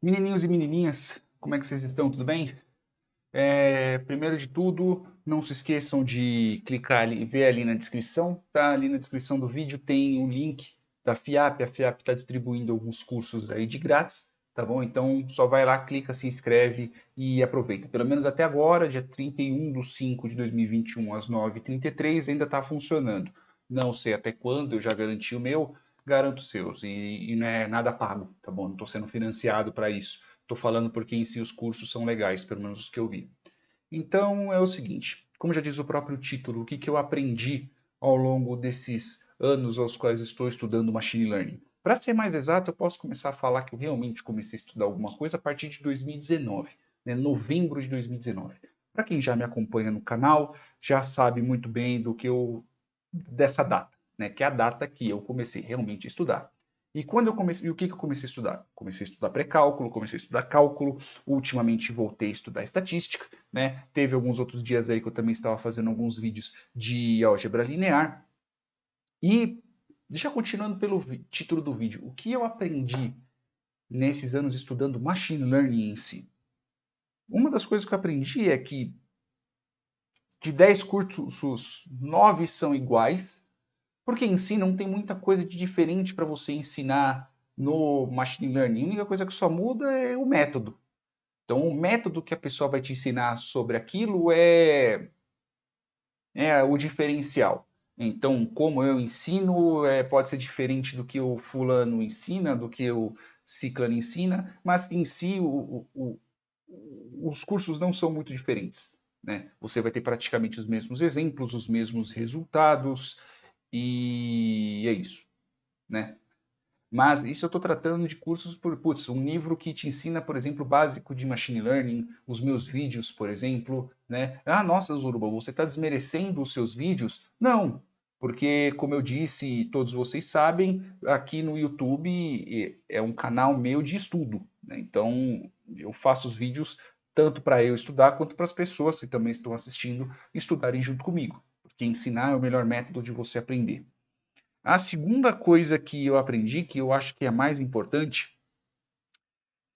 Menininhos e menininhas, como é que vocês estão? Tudo bem? Primeiro de tudo, não se esqueçam de clicar ali e ver ali na descrição, tá? Ali na descrição do vídeo tem o link da FIAP. A FIAP está distribuindo alguns cursos aí de grátis, tá bom? Então só vai lá, clica, se inscreve e aproveita. Pelo menos até agora, dia 31/5/2021, às 9h33, ainda está funcionando. Não sei até quando, eu já garanti o meu, garanto os seus. E não é nada pago, tá bom? Não estou sendo financiado para isso. Estou falando porque em si os cursos são legais, pelo menos os que eu vi. Então é o seguinte, como já diz o próprio título, o que, que eu aprendi ao longo desses anos aos quais estou estudando Machine Learning? Para ser mais exato, eu posso começar a falar que eu realmente comecei a estudar alguma coisa a partir de 2019, né, novembro de 2019. Para quem já me acompanha no canal, já sabe muito bem dessa data, né, que é a data que eu comecei realmente a estudar. E quando eu comecei, o que eu comecei a estudar? Comecei a estudar pré-cálculo, comecei a estudar cálculo, ultimamente voltei a estudar estatística, né? Teve alguns outros dias aí que eu também estava fazendo alguns vídeos de álgebra linear. E já continuando pelo título do vídeo, o que eu aprendi nesses anos estudando machine learning em si? Uma das coisas que eu aprendi é que de 10 cursos, 9 são iguais, porque em si não tem muita coisa de diferente para você ensinar no machine learning. A única coisa que só muda é o método. Então, o método que a pessoa vai te ensinar sobre aquilo é o diferencial. Então, como eu ensino, pode ser diferente do que o fulano ensina, do que o ciclano ensina, mas em si os cursos não são muito diferentes. Né? Você vai ter praticamente os mesmos exemplos, os mesmos resultados, e é isso. Né? Mas isso eu estou tratando de cursos por, putz, um livro que te ensina, por exemplo, o básico de machine learning, os meus vídeos, por exemplo, né? Ah, nossa, Zuruba, você está desmerecendo os seus vídeos? Não, porque, como eu disse, e todos vocês sabem, aqui no YouTube é um canal meu de estudo, né? Então, eu faço os vídeos tanto para eu estudar, quanto para as pessoas que também estão assistindo estudarem junto comigo, porque ensinar é o melhor método de você aprender. A segunda coisa que eu aprendi, que eu acho que é a mais importante,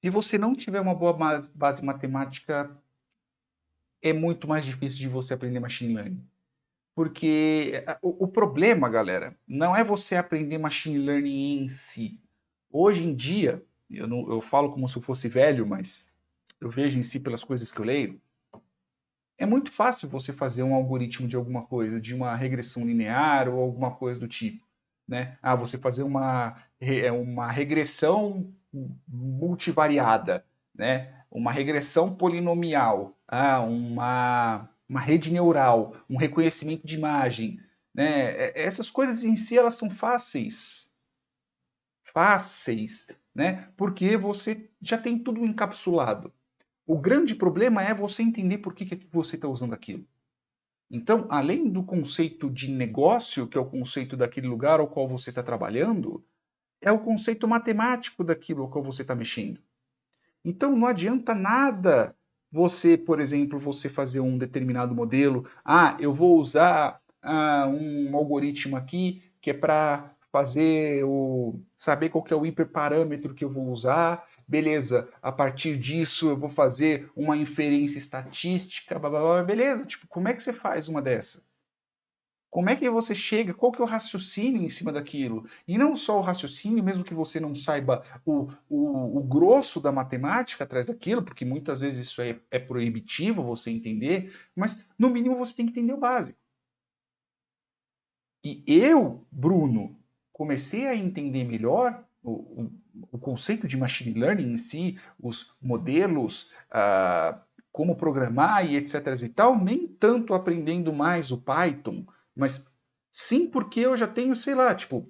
se você não tiver uma boa base matemática, é muito mais difícil de você aprender machine learning. Porque o problema, galera, não é você aprender machine learning em si. Hoje em dia, eu falo como se eu fosse velho, mas eu vejo em si pelas coisas que eu leio, é muito fácil você fazer um algoritmo de alguma coisa, de uma regressão linear ou alguma coisa do tipo. Né? Ah, você fazer uma regressão multivariada, né? Uma regressão polinomial, uma rede neural, um reconhecimento de imagem. Né? Essas coisas em si elas são fáceis, né? Porque você já tem tudo encapsulado. O grande problema é você entender por que você está usando aquilo. Então, além do conceito de negócio, que é o conceito daquele lugar ao qual você está trabalhando, é o conceito matemático daquilo ao qual você está mexendo. Então, não adianta nada você, por exemplo, você fazer um determinado modelo. Ah, eu vou usar um algoritmo aqui que é para saber qual que é o hiperparâmetro que eu vou usar. Beleza, a partir disso eu vou fazer uma inferência estatística, blá, blá, blá, beleza. Tipo, como é que você faz uma dessa? Como é que você chega? Qual que é o raciocínio em cima daquilo? E não só o raciocínio, mesmo que você não saiba o grosso da matemática atrás daquilo, porque muitas vezes isso é proibitivo você entender, mas no mínimo você tem que entender o básico. E eu, Bruno, comecei a entender melhor o conceito de machine learning em si, os modelos, como programar e etc. e tal, nem tanto aprendendo mais o Python, mas sim porque eu já tenho, sei lá, tipo,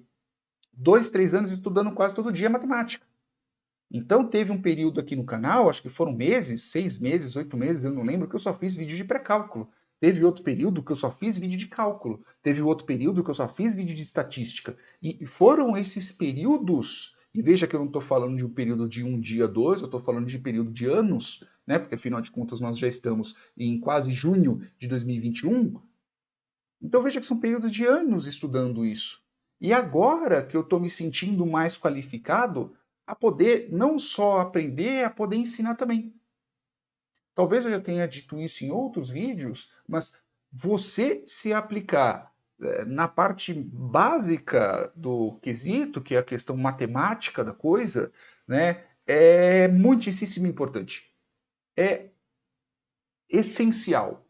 2, 3 anos estudando quase todo dia matemática. Então teve um período aqui no canal, acho que foram meses, 6 meses, 8 meses, eu não lembro, que eu só fiz vídeo de pré-cálculo. Teve outro período que eu só fiz vídeo de cálculo. Teve outro período que eu só fiz vídeo de estatística. E foram esses períodos, e veja que eu não estou falando de um período de um dia, dois, eu estou falando de período de anos, né? Porque afinal de contas nós já estamos em quase junho de 2021. Então veja que são períodos de anos estudando isso. E agora que eu estou me sentindo mais qualificado, a poder não só aprender, a poder ensinar também. Talvez eu já tenha dito isso em outros vídeos, mas você se aplicar na parte básica do quesito, que é a questão matemática da coisa, né, é muitíssimo importante. É essencial.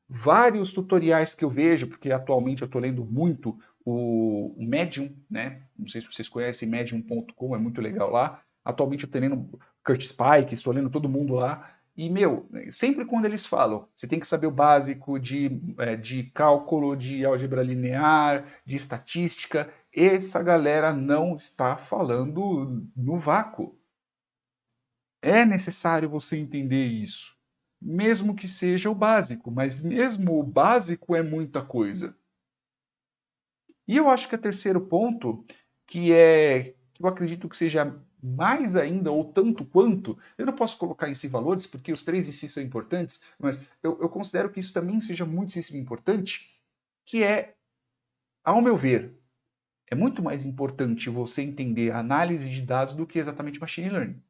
Vários tutoriais que eu vejo, porque atualmente eu estou lendo muito o Medium, né? Não sei se vocês conhecem Medium.com, é muito legal lá. Atualmente eu estou lendo Curtis Pike, estou lendo todo mundo lá. E, meu, sempre quando eles falam, você tem que saber o básico de cálculo, de álgebra linear, de estatística, essa galera não está falando no vácuo. É necessário você entender isso, mesmo que seja o básico, mas mesmo o básico é muita coisa. E eu acho que o terceiro ponto, que eu acredito que seja mais ainda, ou tanto quanto, eu não posso colocar em si valores, porque os três em si são importantes, mas eu considero que isso também seja muitíssimo importante, que é, ao meu ver, é muito mais importante você entender a análise de dados do que exatamente machine learning.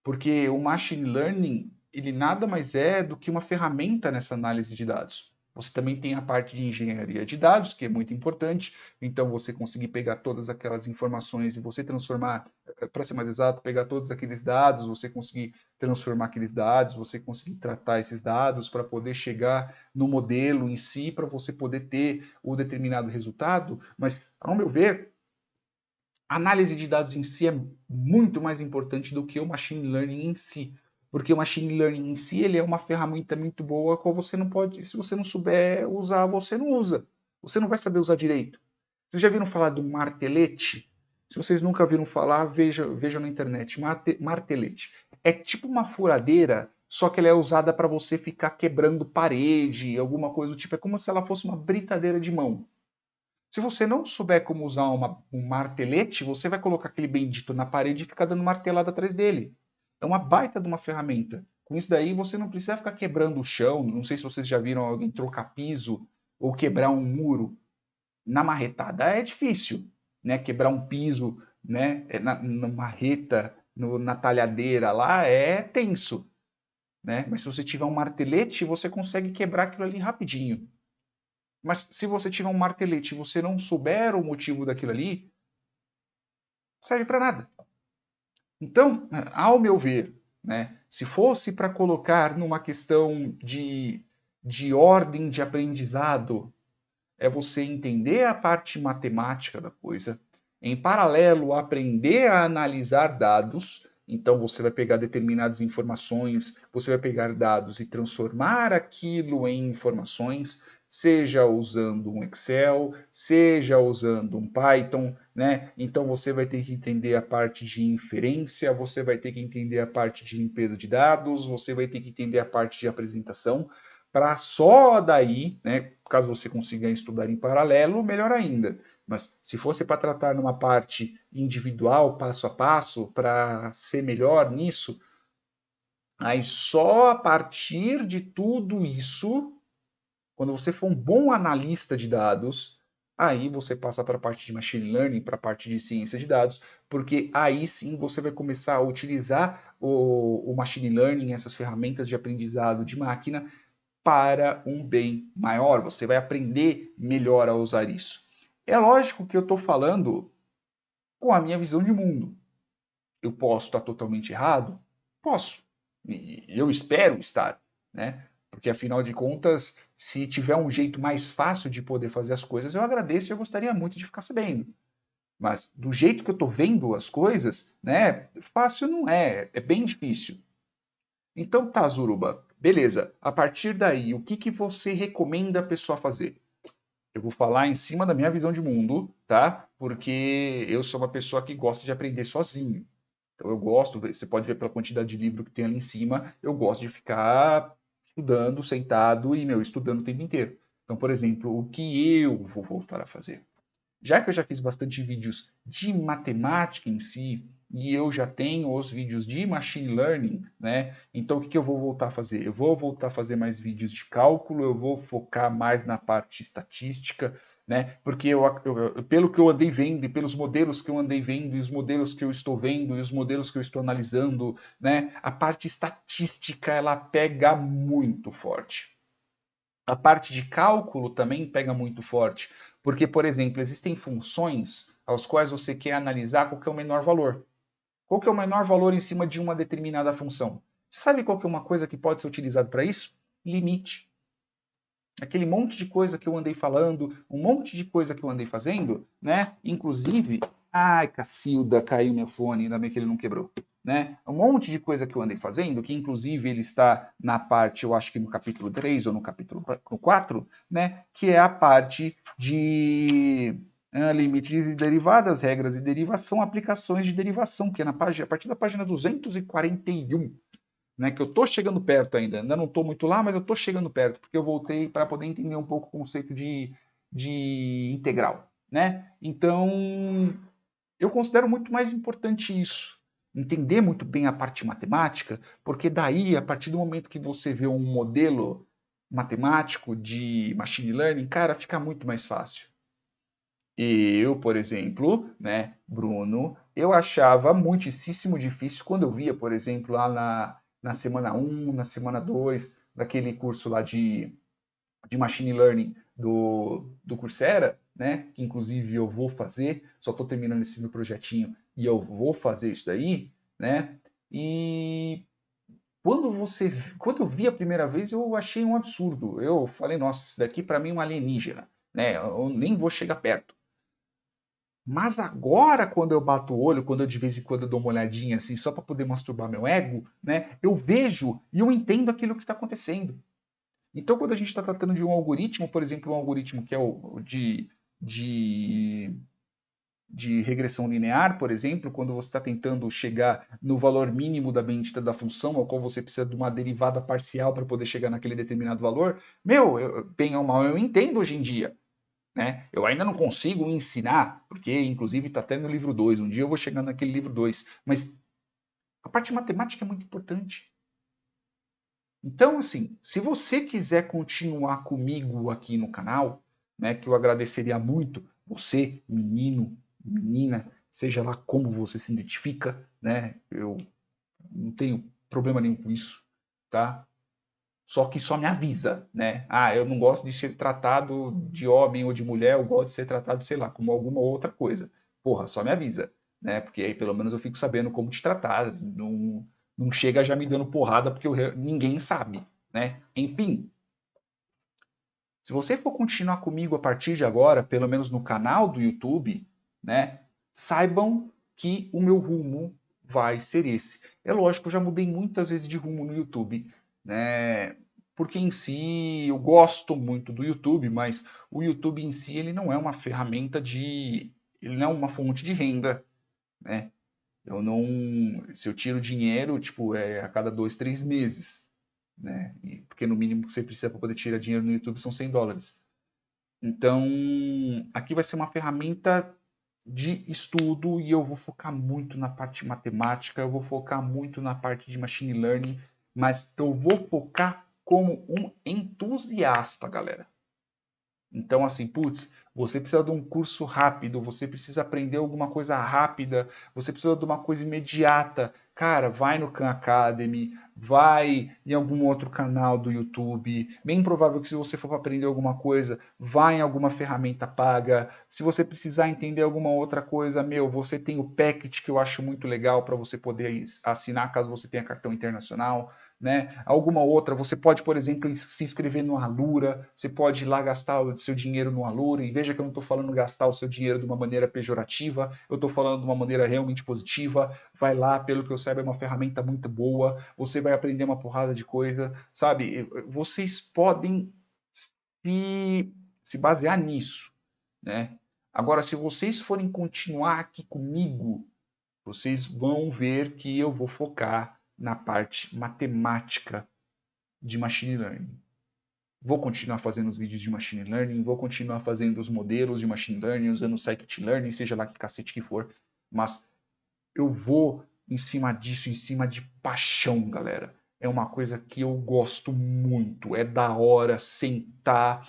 Porque o machine learning, ele nada mais é do que uma ferramenta nessa análise de dados. Você também tem a parte de engenharia de dados, que é muito importante. Então, você conseguir pegar todas aquelas informações e você transformar, para ser mais exato, pegar todos aqueles dados, você conseguir transformar aqueles dados, você conseguir tratar esses dados para poder chegar no modelo em si, para você poder ter o determinado resultado. Mas, ao meu ver, a análise de dados em si é muito mais importante do que o machine learning em si. Porque o machine learning em si ele é uma ferramenta muito boa, qual você não pode, se você não souber usar, você não usa. Você não vai saber usar direito. Vocês já viram falar do martelete? Se vocês nunca viram falar, veja na internet. Martelete. É tipo uma furadeira, só que ela é usada para você ficar quebrando parede, alguma coisa do tipo. É como se ela fosse uma britadeira de mão. Se você não souber como usar um martelete, você vai colocar aquele bendito na parede e ficar dando martelada atrás dele. É uma baita de uma ferramenta. Com isso daí, você não precisa ficar quebrando o chão. Não sei se vocês já viram alguém trocar piso ou quebrar um muro na marretada. É difícil, né? Quebrar um piso, né? Na marreta, na talhadeira lá, é tenso, né? Mas se você tiver um martelete, você consegue quebrar aquilo ali rapidinho. Mas se você tiver um martelete e você não souber o motivo daquilo ali, não serve para nada. Então, ao meu ver, né, se fosse para colocar numa questão de ordem de aprendizado, é você entender a parte matemática da coisa, em paralelo aprender a analisar dados. Então você vai pegar determinadas informações, você vai pegar dados e transformar aquilo em informações, seja usando um Excel, seja usando um Python, né? Então você vai ter que entender a parte de inferência, você vai ter que entender a parte de limpeza de dados, você vai ter que entender a parte de apresentação, para só daí, né, caso você consiga estudar em paralelo, melhor ainda. Mas se fosse para tratar numa parte individual, passo a passo, para ser melhor nisso, aí só a partir de tudo isso, quando você for um bom analista de dados, aí você passa para a parte de machine learning, para a parte de ciência de dados, porque aí sim você vai começar a utilizar o machine learning, essas ferramentas de aprendizado de máquina, para um bem maior. Você vai aprender melhor a usar isso. É lógico que eu estou falando com a minha visão de mundo. Eu posso estar totalmente errado? Posso. E eu espero estar, né? Porque afinal de contas, se tiver um jeito mais fácil de poder fazer as coisas, eu agradeço e eu gostaria muito de ficar sabendo. Mas do jeito que eu estou vendo as coisas, né? Fácil não é, é bem difícil. Então tá, Zuruba, beleza. A partir daí, o que que você recomenda a pessoa fazer? Eu vou falar em cima da minha visão de mundo, tá? Porque eu sou uma pessoa que gosta de aprender sozinho. Então eu gosto, você pode ver pela quantidade de livro que tem ali em cima, eu gosto de ficar estudando, sentado e, meu, estudando o tempo inteiro. Então, por exemplo, o que eu vou voltar a fazer? Já que eu já fiz bastante vídeos de matemática em si, e eu já tenho os vídeos de machine learning, né? Então o que eu vou voltar a fazer? Eu vou voltar a fazer mais vídeos de cálculo, eu vou focar mais na parte estatística, né? Porque pelo que eu andei vendo, e pelos modelos que eu andei vendo, e os modelos que eu estou vendo, e os modelos que eu estou analisando, né? A parte estatística ela pega muito forte. A parte de cálculo também pega muito forte, porque, por exemplo, existem funções aos quais você quer analisar qual que é o menor valor. Qual que é o menor valor em cima de uma determinada função? Você sabe qual que é uma coisa que pode ser utilizada para isso? Limite. Aquele monte de coisa que eu andei falando, um monte de coisa que eu andei fazendo, né? Inclusive, ai, Cacilda, caiu meu fone, ainda bem que ele não quebrou, né? Um monte de coisa que eu andei fazendo, que inclusive ele está na parte, eu acho que no capítulo 3 ou no capítulo 4, né? Que é a parte de limites e derivadas, regras e derivação, aplicações de derivação, que é na página, a partir da página 241, né, que eu estou chegando perto ainda não estou muito lá, mas eu estou chegando perto, porque eu voltei para poder entender um pouco o conceito de integral. Né? Então, eu considero muito mais importante isso, entender muito bem a parte matemática, porque daí, a partir do momento que você vê um modelo matemático de machine learning, cara, fica muito mais fácil. Eu, por exemplo, né, Bruno, eu achava muitíssimo difícil quando eu via, por exemplo, lá na semana 1, na semana 2, daquele curso lá de Machine Learning do Coursera, né, que inclusive eu vou fazer, só estou terminando esse meu projetinho e eu vou fazer isso daí, né, e quando eu vi a primeira vez, eu achei um absurdo. Eu falei, nossa, isso daqui para mim é um alienígena, né, eu nem vou chegar perto. Mas agora, quando eu bato o olho, quando eu de vez em quando dou uma olhadinha assim, só para poder masturbar meu ego, né, eu vejo e eu entendo aquilo que está acontecendo. Então, quando a gente está tratando de um algoritmo, por exemplo, um algoritmo que é o de regressão linear, por exemplo, quando você está tentando chegar no valor mínimo da bendita da função, ao qual você precisa de uma derivada parcial para poder chegar naquele determinado valor, bem ou mal, eu entendo hoje em dia. Né? Eu ainda não consigo ensinar, porque inclusive está até no livro 2. Um dia eu vou chegar naquele livro 2. Mas a parte matemática é muito importante. Então, assim, se você quiser continuar comigo aqui no canal, né, que eu agradeceria muito, você, menino, menina, seja lá como você se identifica, né, eu não tenho problema nenhum com isso, tá? Só que só me avisa, né? Ah, eu não gosto de ser tratado de homem ou de mulher, eu gosto de ser tratado, sei lá, como alguma outra coisa. Porra, só me avisa, né? Porque aí pelo menos eu fico sabendo como te tratar. Não chega já me dando porrada porque ninguém sabe, né? Enfim, se você for continuar comigo a partir de agora, pelo menos no canal do YouTube, né? Saibam que o meu rumo vai ser esse. É lógico, eu já mudei muitas vezes de rumo no YouTube, né? Porque em si eu gosto muito do YouTube, mas o YouTube em si ele não é uma ferramenta ele não é uma fonte de renda, né? Eu não, se eu tiro dinheiro, tipo, é a cada 2, 3 meses, né? Porque no mínimo que você precisa para poder tirar dinheiro no YouTube são US$ 100. Então, aqui vai ser uma ferramenta de estudo e eu vou focar muito na parte matemática, eu vou focar muito na parte de machine learning, mas eu vou focar como um entusiasta, galera. Então, assim, putz, você precisa de um curso rápido, você precisa aprender alguma coisa rápida, você precisa de uma coisa imediata. Cara, vai no Khan Academy, vai em algum outro canal do YouTube. Bem provável que se você for para aprender alguma coisa, vá em alguma ferramenta paga. Se você precisar entender alguma outra coisa, você tem o Packet que eu acho muito legal para você poder assinar caso você tenha cartão internacional. Né? Alguma outra, você pode, por exemplo, se inscrever no Alura, você pode ir lá gastar o seu dinheiro no Alura, e veja que eu não estou falando gastar o seu dinheiro de uma maneira pejorativa, eu estou falando de uma maneira realmente positiva. Vai lá, pelo que eu saiba, é uma ferramenta muito boa, você vai aprender uma porrada de coisa, sabe? Vocês podem se basear nisso, né? Agora, se vocês forem continuar aqui comigo, vocês vão ver que eu vou focar na parte matemática de machine learning. Vou continuar fazendo os vídeos de machine learning, vou continuar fazendo os modelos de machine learning, usando o scikit-learning, seja lá que cacete que for, mas eu vou em cima disso, em cima de paixão, galera. é uma coisa que eu gosto muito. É da hora sentar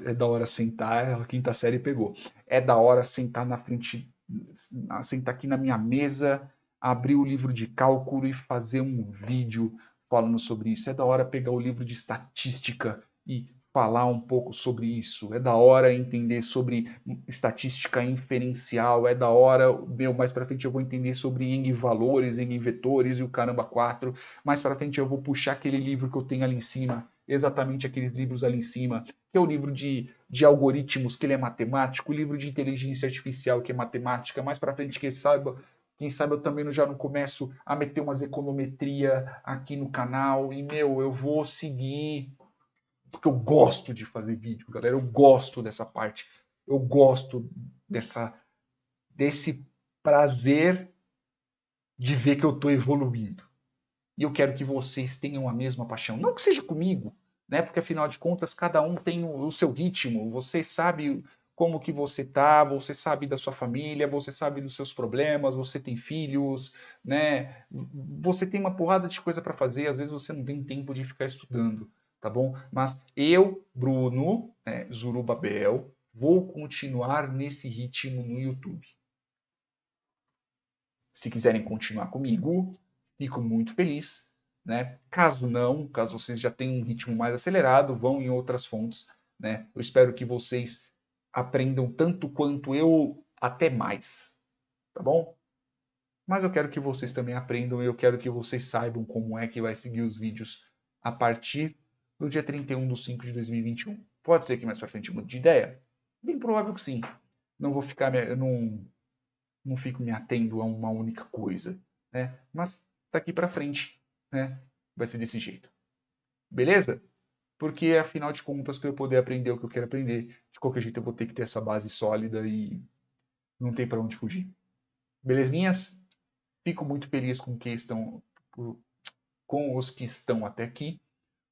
é da hora sentar, a quinta série pegou. É da hora sentar na frente, sentar aqui na minha mesa, abrir o livro de cálculo e fazer um vídeo falando sobre isso. É da hora pegar o livro de estatística e falar um pouco sobre isso. É da hora entender sobre estatística inferencial. É da hora, mais para frente eu vou entender sobre N-valores, N-vetores e o caramba 4. Mais para frente eu vou puxar aquele livro que eu tenho ali em cima, exatamente aqueles livros ali em cima, que é o livro de algoritmos, que ele é matemático, o livro de inteligência artificial, que é matemática. Mais para frente, quem sabe eu também já não começo a meter umas econometria aqui no canal. E, eu vou seguir, porque eu gosto de fazer vídeo, galera. Eu gosto dessa parte. Eu gosto desse prazer de ver que eu estou evoluindo. E eu quero que vocês tenham a mesma paixão. Não que seja comigo, né? Porque afinal de contas, cada um tem o seu ritmo. Você sabe como que você tá, você sabe da sua família, você sabe dos seus problemas, você tem filhos, né? Você tem uma porrada de coisa para fazer, às vezes você não tem tempo de ficar estudando, tá bom? Mas eu, Bruno, Zurubabel, vou continuar nesse ritmo no YouTube. Se quiserem continuar comigo, fico muito feliz. Né? Caso não, caso vocês já tenham um ritmo mais acelerado, vão em outras fontes. Né? Eu espero que vocês aprendam tanto quanto eu, até mais. Tá bom? Mas eu quero que vocês também aprendam e eu quero que vocês saibam como é que vai seguir os vídeos a partir do dia 31 de 5 de 2021. Pode ser que mais para frente eu mude de ideia? Bem provável que sim. Não vou ficar, eu não fico me atendo a uma única coisa, né? Mas daqui para frente, né, vai ser desse jeito. Beleza? Porque afinal de contas, para eu poder aprender o que eu quero aprender, de qualquer jeito eu vou ter que ter essa base sólida e não tem para onde fugir. Belezinhas? Fico muito feliz com os que estão até aqui,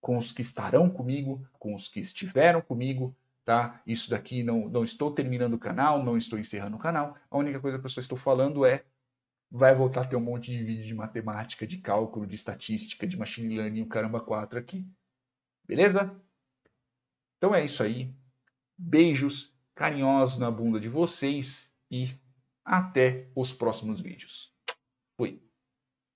com os que estarão comigo, com os que estiveram comigo, tá? Isso daqui não estou terminando o canal, não estou encerrando o canal. A única coisa que eu só estou falando é vai voltar a ter um monte de vídeo de matemática, de cálculo, de estatística, de machine learning, o caramba 4 aqui. Beleza? Então é isso aí. Beijos carinhosos na bunda de vocês e até os próximos vídeos. Fui.